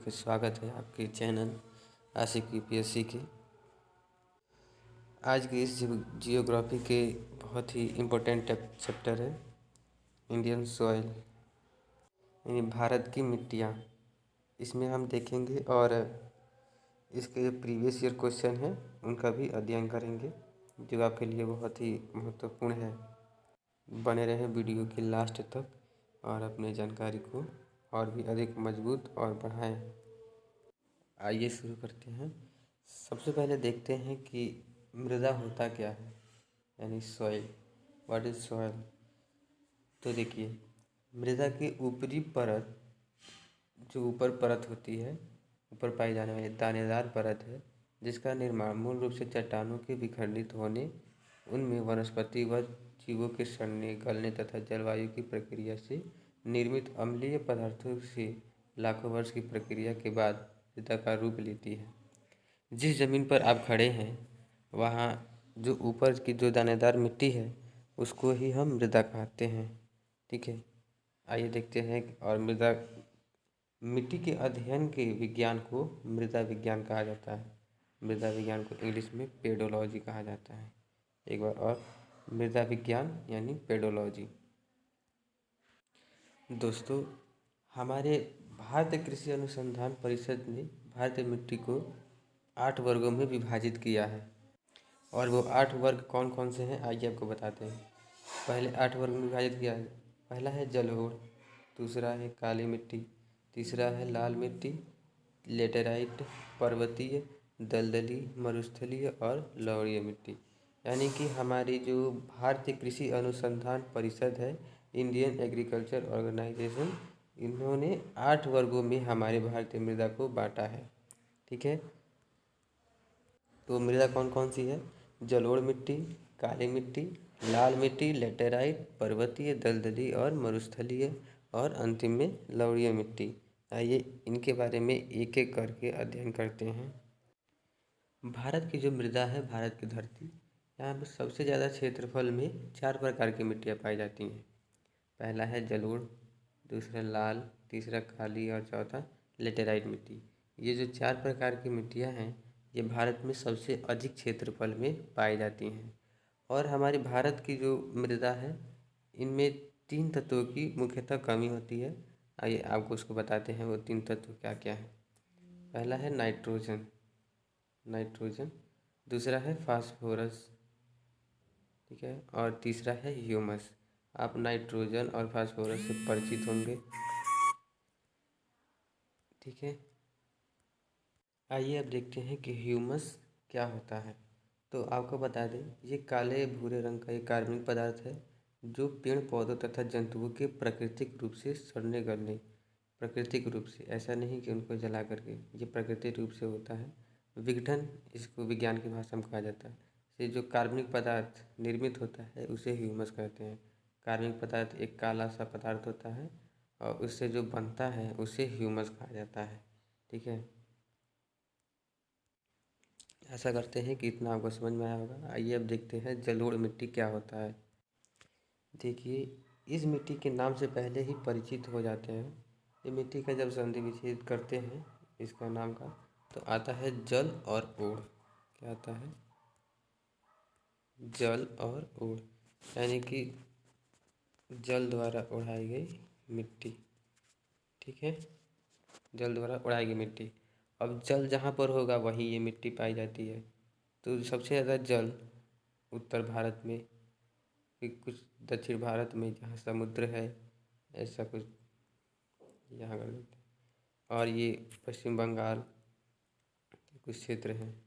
का स्वागत है आपके चैनल आशिक यूपीएससी के। आज के इस जियोग्राफी के बहुत ही इम्पोर्टेंट चैप्टर है इंडियन सॉइल, यानी भारत की मिट्टियाँ। इसमें हम देखेंगे और इसके जो प्रीवियस ईयर क्वेश्चन हैं उनका भी अध्ययन करेंगे, जो आपके लिए बहुत ही महत्वपूर्ण है। बने रहें वीडियो के लास्ट तक और अपने जानकारी को और भी अधिक मजबूत और बढ़ाएं। आइए शुरू करते हैं। सबसे पहले देखते हैं कि मृदा होता क्या है, यानी सॉइल। What is soil? तो देखिए, मृदा की ऊपरी परत, जो ऊपर परत होती है, ऊपर पाई जाने वाली दानेदार परत है, जिसका निर्माण मूल रूप से चट्टानों के विखंडित होने, उनमें वनस्पति व जीवों के सड़ने, गलने तथा जलवायु की प्रक्रिया से निर्मित अम्लीय पदार्थों से लाखों वर्ष की प्रक्रिया के बाद मृदा का रूप लेती है। जिस ज़मीन पर आप खड़े हैं वहाँ जो ऊपर की जो दानेदार मिट्टी है उसको ही हम मृदा कहते हैं। ठीक है, आइए देखते हैं। और मिट्टी के अध्ययन के विज्ञान को मृदा विज्ञान कहा जाता है। मृदा विज्ञान को इंग्लिश में पेडोलॉजी कहा जाता है। एक बार और, मृदा विज्ञान यानी पेडोलॉजी। दोस्तों, हमारे भारतीय कृषि अनुसंधान परिषद ने भारतीय मिट्टी को 8 वर्गों में विभाजित किया है। और वो 8 वर्ग कौन कौन से हैं आइए आपको बताते हैं। पहले 8 वर्ग में विभाजित किया है। पहला है जलोढ़, दूसरा है काली मिट्टी, तीसरा है लाल मिट्टी, लेटेराइट, पर्वतीय, दलदली, मरुस्थलीय और लवणीय मिट्टी। यानी कि हमारी जो भारतीय कृषि अनुसंधान परिषद है, इंडियन एग्रीकल्चर ऑर्गेनाइजेशन, इन्होंने 8 वर्गों में हमारे भारतीय मृदा को बांटा है। ठीक है, तो मृदा कौन कौन सी है? जलोढ़ मिट्टी, काली मिट्टी, लाल मिट्टी, लेटेराइट, पर्वतीय, दलदली और मरुस्थलीय, और अंतिम में लवणीय मिट्टी। आइए इनके बारे में एक एक करके अध्ययन करते हैं। भारत की जो मृदा है, भारत की धरती, यहाँ पर सबसे ज़्यादा क्षेत्रफल में 4 प्रकार की मिट्टियाँ पाई जाती हैं। पहला है जलोढ़, दूसरा लाल, तीसरा काली और चौथा लेटेराइट मिट्टी। ये जो 4 प्रकार की मिट्टियाँ हैं ये भारत में सबसे अधिक क्षेत्रफल में पाई जाती हैं। और हमारे भारत की जो मृदा है इनमें 3 तत्वों की मुख्यतः कमी होती है। आइए आपको उसको बताते हैं वो 3 तत्व क्या क्या है। पहला है नाइट्रोजन, दूसरा है फास्फोरस, ठीक है, और तीसरा है ह्यूमस। आप नाइट्रोजन और फास्फोरस से परिचित होंगे। ठीक है, आइए अब देखते हैं कि ह्यूमस क्या होता है। तो आपको बता दें, ये काले भूरे रंग का एक कार्बनिक पदार्थ है जो पेड़ पौधों तथा जंतुओं के प्राकृतिक रूप से सड़ने गलने, प्राकृतिक रूप से, ऐसा नहीं कि उनको जला करके, ये प्राकृतिक रूप से होता है। विघटन इसको विज्ञान की भाषा में कहा जाता है। ये जो कार्बनिक पदार्थ निर्मित होता है उसे ह्यूमस कहते हैं। कार्बनिक पदार्थ एक काला सा पदार्थ होता है और उससे जो बनता है उसे ह्यूमस कहा जाता है। ठीक है, ऐसा करते हैं कि इतना आपको समझ में आया होगा। आइए अब देखते हैं जलोढ़ मिट्टी क्या होता है। देखिए, इस मिट्टी के नाम से पहले ही परिचित हो जाते हैं। ये मिट्टी का जब संधि विच्छेद करते हैं इसका नाम का, तो आता है जल और ओढ़। क्या आता है? जल और ओढ़, यानी कि जल द्वारा उड़ाई गई मिट्टी। ठीक है, जल द्वारा उड़ाई गई मिट्टी। अब जल जहाँ पर होगा वहीं ये मिट्टी पाई जाती है। तो सबसे ज़्यादा जल उत्तर भारत में, फिर कुछ दक्षिण भारत में जहाँ समुद्र है, ऐसा कुछ यहाँ कर देते हैं। और ये पश्चिम बंगाल के कुछ क्षेत्र हैं।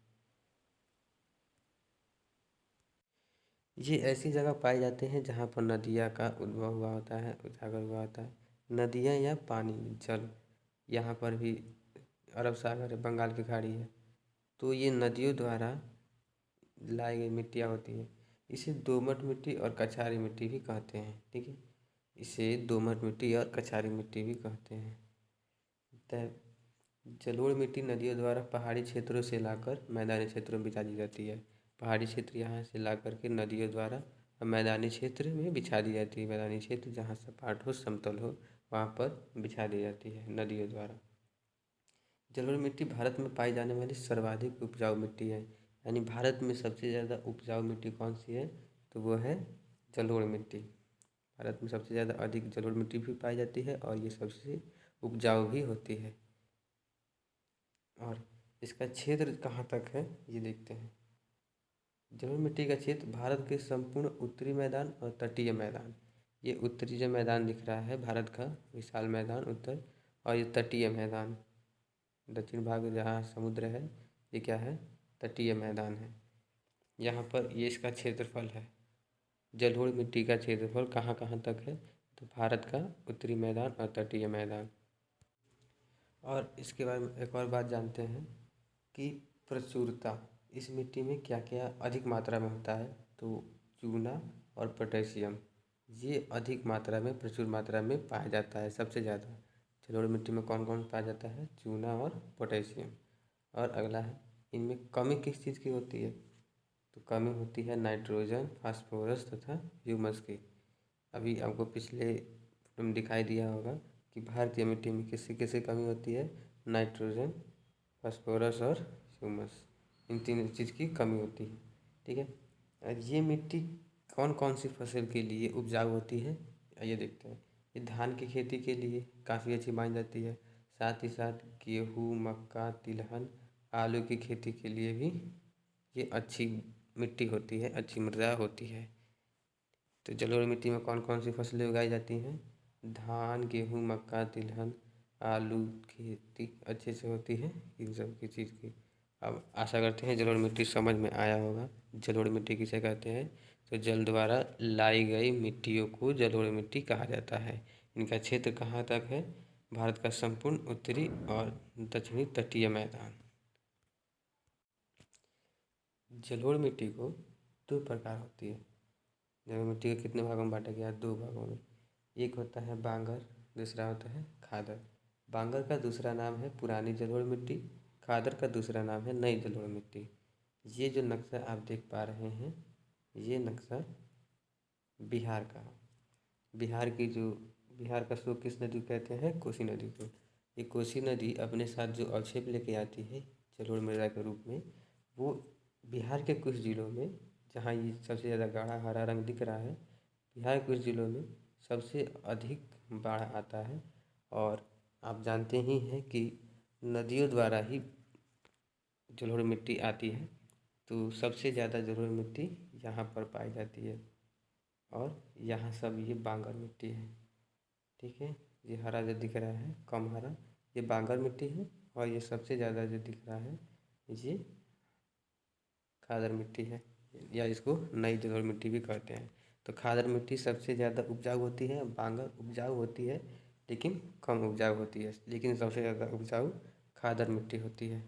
ये ऐसी जगह पाए जाते हैं जहाँ पर नदियाँ का उद्भव हुआ होता है, उजागर हुआ होता है। नदियाँ या पानी, जल, यहाँ पर भी अरब सागर है, बंगाल की खाड़ी है, तो ये नदियों द्वारा लाई गई मिट्टियाँ होती हैं। इसे दोमट मिट्टी और कछारी मिट्टी भी कहते हैं। ठीक है, इसे दोमट मिट्टी और कछारी मिट्टी भी कहते हैं। जलोढ़ मिट्टी नदियों द्वारा पहाड़ी क्षेत्रों से लाकर मैदानी क्षेत्रों में बिछा दी जाती है। पहाड़ी क्षेत्र यहाँ से ला करके नदियों द्वारा मैदानी क्षेत्र में बिछा दी जाती है। मैदानी क्षेत्र जहाँ सपाट हो, समतल हो, वहाँ पर बिछा दी जाती है नदियों द्वारा। जलोढ़ मिट्टी भारत में पाई जाने वाली सर्वाधिक उपजाऊ मिट्टी है। यानी भारत में सबसे ज़्यादा उपजाऊ मिट्टी कौन सी है, तो वो है जलोढ़ मिट्टी। भारत में सबसे ज़्यादा अधिक जलोढ़ मिट्टी भी पाई जाती है और ये सबसे उपजाऊ भी होती है। और इसका क्षेत्र कहाँ तक है ये देखते हैं। जलोढ़ मिट्टी का क्षेत्र भारत के संपूर्ण उत्तरी मैदान और तटीय मैदान, ये उत्तरी जो मैदान दिख रहा है भारत का विशाल मैदान उत्तर, और ये तटीय मैदान दक्षिण भाग जहाँ समुद्र है, ये क्या है, तटीय मैदान है। यहाँ पर ये इसका क्षेत्रफल है। जलोढ़ मिट्टी का क्षेत्रफल कहाँ कहाँ तक है, तो भारत का उत्तरी मैदान और तटीय मैदान। और इसके बारे में एक और बात जानते हैं कि प्रचुरता इस मिट्टी में क्या क्या अधिक मात्रा में होता है, तो चूना और पोटेशियम ये अधिक मात्रा में, प्रचुर मात्रा में पाया जाता है सबसे ज़्यादा। जलोढ़ मिट्टी में कौन कौन पाया जाता है, चूना और पोटेशियम। और अगला है, इनमें कमी किस चीज़ की होती है, तो कमी होती है नाइट्रोजन, फास्फोरस तथा ह्यूमस की। अभी आपको पिछले में दिखाई दिया होगा कि भारतीय मिट्टी में किससे किससे कमी होती है, नाइट्रोजन, फास्फोरस और ह्यूमस, इन तीन चीज़ की कमी होती है। ठीक है, और ये मिट्टी कौन कौन सी फसल के लिए उपजाऊ होती है, ये देखते हैं। ये धान की खेती के लिए काफ़ी अच्छी मानी जाती है, साथ ही साथ गेहूँ, मक्का, तिलहन, आलू की खेती के लिए भी ये अच्छी मिट्टी होती है, अच्छी मृदा होती है। तो जलोढ़ मिट्टी में कौन कौन सी फसलें उगाई जाती हैं, धान, गेहूँ, मक्का, तिलहन, आलू खेती अच्छे से होती है, इन सब की चीज़ की। अब आशा करते हैं जलोढ़ मिट्टी समझ में आया होगा। जलोढ़ मिट्टी किसे कहते हैं, तो जल द्वारा लाई गई मिट्टियों को जलोढ़ मिट्टी कहा जाता है। इनका क्षेत्र कहाँ तक है, भारत का संपूर्ण उत्तरी और दक्षिणी तटीय मैदान। जलोढ़ मिट्टी को दो प्रकार होती है। जलोढ़ मिट्टी को कितने भागों में बांटा गया है, दो भागों में। एक होता है बांगर, दूसरा होता है खादर। बांगर का दूसरा नाम है पुरानी जलोढ़ मिट्टी, खादर का दूसरा नाम है नई जलोढ़ मिट्टी। ये जो नक्शा आप देख पा रहे हैं, ये नक्शा बिहार का है। बिहार का स्रोत किस नदी को कहते हैं, कोसी नदी को। ये कोसी नदी अपने साथ जो अवक्षेप लेके आती है जलोढ़ मृदा के रूप में, वो बिहार के कुछ जिलों में, जहाँ ये सबसे ज़्यादा गाढ़ा हरा रंग दिख रहा है, बिहार के कुछ जिलों में सबसे अधिक बाढ़ आता है। और आप जानते ही हैं कि नदियों द्वारा ही जलोढ़ मिट्टी आती है, तो सबसे ज़्यादा जलोढ़ मिट्टी यहाँ पर पाई जाती है। और यहाँ सब ये बांगर मिट्टी है। ठीक है, ये हरा जो दिख रहा है कम हरा, ये बांगर मिट्टी है। और ये सबसे ज़्यादा जो दिख रहा है ये खादर मिट्टी है, या इसको नई जलोढ़ मिट्टी भी कहते हैं। तो खादर मिट्टी सबसे ज़्यादा उपजाऊ होती है, बांगर उपजाऊ होती है लेकिन कम उपजाऊ होती है, लेकिन सबसे ज़्यादा उपजाऊ खादर मिट्टी होती है।